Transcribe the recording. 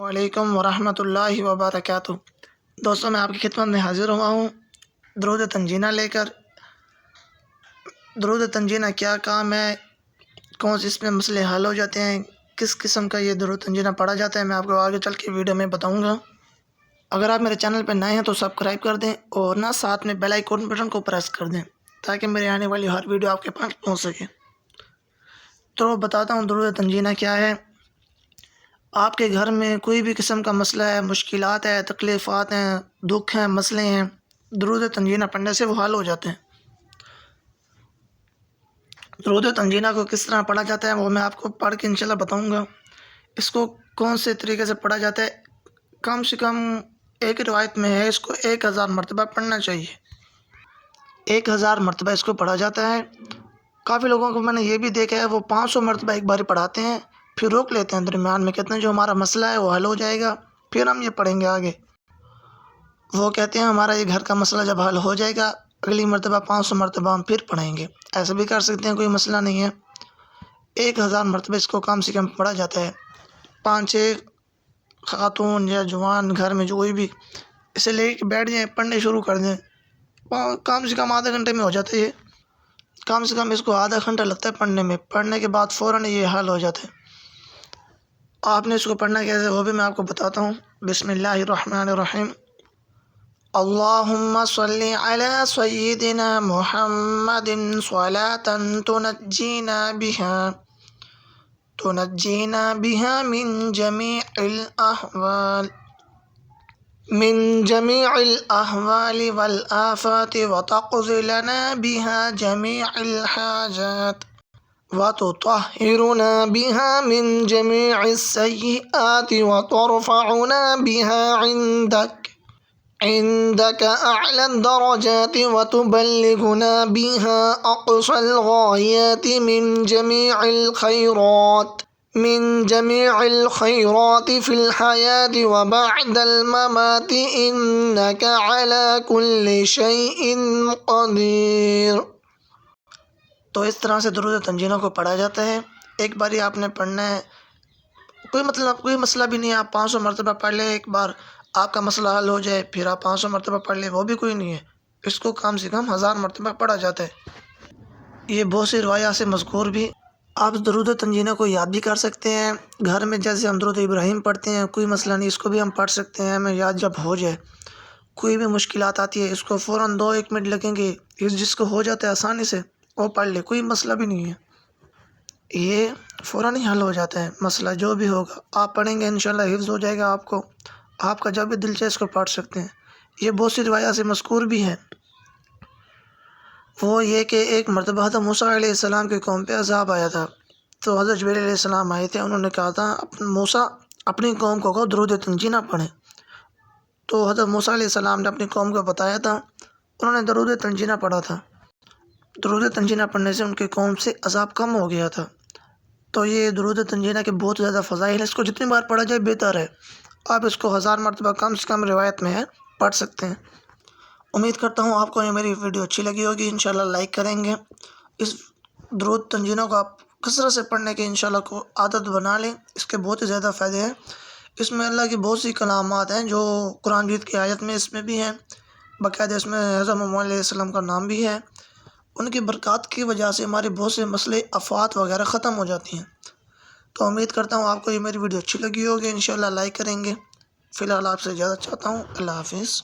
وعلیکم ورحمۃ اللہ وبرکاتہ۔ دوستوں، میں آپ کی خدمت میں حاضر ہوا ہوں درود تنجینہ لے کر۔ درود تنجینہ کیا کام ہے، کون سے اس میں مسئلے حل ہو جاتے ہیں، کس قسم کا یہ درود تنجینہ پڑھا جاتا ہے، میں آپ کو آگے چل کے ویڈیو میں بتاؤں گا۔ اگر آپ میرے چینل پہ نئے ہیں تو سبسکرائب کر دیں اور ساتھ میں بیل آئیکن بٹن کو پریس کر دیں تاکہ میرے آنے والی ہر ویڈیو آپ کے پاس پہنچ سکے۔ تو بتاتا ہوں درود تنجینہ کیا ہے۔ آپ کے گھر میں کوئی بھی قسم کا مسئلہ ہے، مشکلات ہے، تکلیفات ہیں، دکھ ہیں، مسئلے ہیں، درود تنجینہ پڑھنے سے وہ حل ہو جاتے ہیں۔ درود تنجینہ کو کس طرح پڑھا جاتا ہے وہ میں آپ کو پڑھ کے انشاءاللہ بتاؤں گا۔ اس کو کون سے طریقے سے پڑھا جاتا ہے، کم سے کم ایک روایت میں ہے اس کو 1000 مرتبہ پڑھنا چاہیے۔ 1000 مرتبہ اس کو پڑھا جاتا ہے۔ کافی لوگوں کو میں نے یہ بھی دیکھا ہے وہ 500 مرتبہ ایک باری پڑھاتے ہیں، پھر روک لیتے ہیں درمیان میں، کہتے ہیں جو ہمارا مسئلہ ہے وہ حل ہو جائے گا پھر ہم یہ پڑھیں گے آگے۔ وہ کہتے ہیں ہمارا یہ گھر کا مسئلہ جب حل ہو جائے گا اگلی مرتبہ 500 مرتبہ ہم پھر پڑھیں گے۔ ایسے بھی کر سکتے ہیں، کوئی مسئلہ نہیں ہے۔ 1000 مرتبہ اس کو کم سے کم پڑھا جاتا ہے۔ 5-6 خاتون یا جوان گھر میں جو کوئی بھی اسے لے کے بیٹھ جائیں، پڑھنے شروع کر دیں، کم سے کم آدھے گھنٹے میں ہو جاتا ہے یہ۔ کم سے کم اس کو آدھا گھنٹہ لگتا ہے پڑھنے میں، پڑھنے کے بعد فوراً یہ حل ہو جاتا ہے۔ آپ نے اس کو پڑھنا کیسے وہ بھی میں آپ کو بتاتا ہوں۔ بسم اللہ الرحمن الرحیم۔ اللہم صلی علی سیدنا محمد صلاۃ تنجینا بها من جمیع الاحوال والآفات وتقضی لنا بها جمیع الحاجات وتطہرنا بها من جمیع السیئات وترفعنا بها عندك أعلى الدرجات وتبلغنا بها أقصى الغايات من جميع الخيرات في الحياة وبعد الممات إنك على كل شيء قدير۔ تو اس طرح سے درود تنجینہ کو پڑھا جاتا ہے۔ ایک باری آپ نے پڑھنا ہے، کوئی مسئلہ بھی نہیں ہے، آپ 500 مرتبہ پڑھ لیں، ایک بار آپ کا مسئلہ حل ہو جائے پھر آپ 500 مرتبہ پڑھ لیں، وہ بھی کوئی نہیں ہے۔ اس کو کم سے کم 1000 مرتبہ پڑھا جاتا ہے۔ یہ بہت سی روایات سے مذکور بھی۔ آپ درود تنجینہ کو یاد بھی کر سکتے ہیں گھر میں، جیسے ہم درود ابراہیم پڑھتے ہیں، کوئی مسئلہ نہیں، اس کو بھی ہم پڑھ سکتے ہیں، ہمیں یاد جب ہو جائے۔ کوئی بھی مشکلات آتی ہے اس کو فوراً 2-1 منٹ لگیں گے، جس کو ہو جاتا ہے آسانی سے وہ پڑھ لے، کوئی مسئلہ بھی نہیں ہے، یہ فوراً ہی حل ہو جاتا ہے۔ مسئلہ جو بھی ہوگا آپ پڑھیں گے انشاءاللہ حفظ ہو جائے گا، آپ کا جب بھی دل چاہے اس کو پڑھ سکتے ہیں۔ یہ بہت سی روایات سے مذکور بھی ہے۔ وہ یہ کہ ایک مرتبہ حضرت موسیٰ علیہ السلام کی قوم پہ عذاب آیا تھا، تو حضرت جبریل علیہ السلام آئے تھے، انہوں نے کہا تھا موسیٰ اپنی قوم کو کہو درود تنجینہ پڑھیں۔ تو حضرت موسیٰ علیہ السلام نے اپنی قوم کو بتایا تھا، انہوں نے درود تنجینہ پڑھا تھا۔ درود تنجینہ پڑھنے سے ان کی قوم سے عذاب کم ہو گیا تھا۔ تو یہ درود تنجینہ کے بہت زیادہ فضائل ہیں، اس کو جتنی بار پڑھا جائے بہتر ہے۔ آپ اس کو 1000 مرتبہ کم سے کم روایت میں ہے پڑھ سکتے ہیں۔ امید کرتا ہوں آپ کو یہ میری ویڈیو اچھی لگی ہوگی، انشاءاللہ لائک کریں گے۔ اس درود تنجینہ کو آپ کثرت سے پڑھنے کے انشاءاللہ کو عادت بنا لیں، اس کے بہت ہی زیادہ فائدے ہیں۔ اس میں اللہ کی بہت سی کلامات ہیں جو قرآن مجید کی آیت میں اس میں بھی ہیں، باقاعدہ اس میں حضرت محمد علیہ السلام کا نام بھی ہے۔ ان کی برکات کی وجہ سے ہمارے بہت سے مسئلے آفات وغیرہ ختم ہو جاتی ہیں۔ تو امید کرتا ہوں آپ کو یہ میری ویڈیو اچھی لگی ہوگی، انشاءاللہ لائک کریں گے۔ فی الحال آپ سے اجازت چاہتا ہوں، اللہ حافظ۔